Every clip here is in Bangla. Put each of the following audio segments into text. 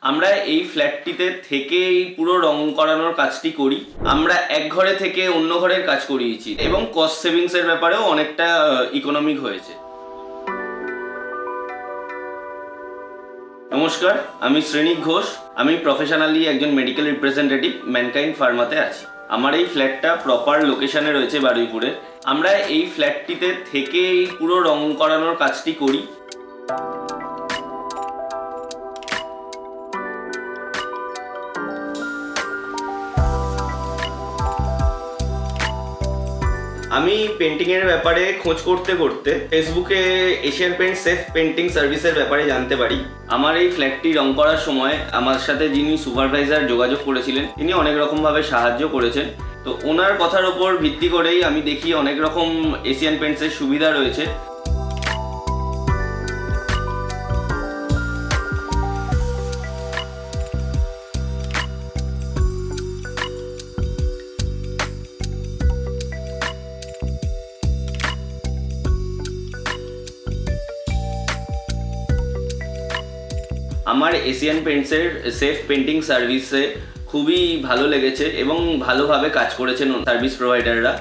আমরা এই ফ্ল্যাটটিতে থেকেই পুরো রং করানোর কাজটি করি। আমরা এক ঘরে থেকে অন্য ঘরের কাজ করিয়েছি এবং কস্ট সেভিংসের ব্যাপারেও অনেকটা ইকোনমিক হয়েছে। নমস্কার, আমি শ্রেণিক ঘোষ। আমি প্রফেশনালি একজন মেডিকেল রিপ্রেজেন্টেটিভ ম্যানকাইন্ড ফার্মাতে আছি। আমার এই ফ্ল্যাটটা প্রপার লোকেশনে রয়েছে বারুইপুরে। আমরা এই ফ্ল্যাটটিতে থেকেই পুরো রং করানোর কাজটি করি। আমি পেন্টিংয়ের ব্যাপারে খোঁজ করতে করতে ফেসবুকে এশিয়ান পেন্ট সেফ পেন্টিং সার্ভিসের ব্যাপারে জানতে পারি। আমার এই ফ্ল্যাটটি রং করার সময় আমার সাথে যিনি সুপারভাইজার যোগাযোগ করেছিলেন, তিনি অনেক রকমভাবে সাহায্য করেছেন। তো ওনার কথার ওপর ভিত্তি করেই আমি দেখি অনেক রকম এশিয়ান পেন্টসের সুবিধা রয়েছে। আমার এশিয়ান পেন্টসের সেফ পেন্টিং সার্ভিসে খুবই ভালো লেগেছে এবং ভালোভাবে কাজ করেছেন সার্ভিস প্রোভাইডাররা।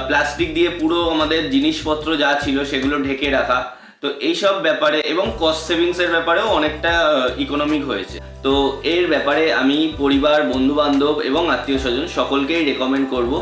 প্লাস্টিক দিয়ে পুরো আমাদের জিনিসপত্র যা ছিল সেগুলো ঢেকে রাখা, তো এইসব ব্যাপারে এবং কস্ট সেভিংসের ব্যাপারেও অনেকটা ইকোনমিক হয়েছে। তো এর ব্যাপারে আমি পরিবার, বন্ধু বান্ধব এবং আত্মীয় স্বজন সকলকেই রেকমেন্ড করব।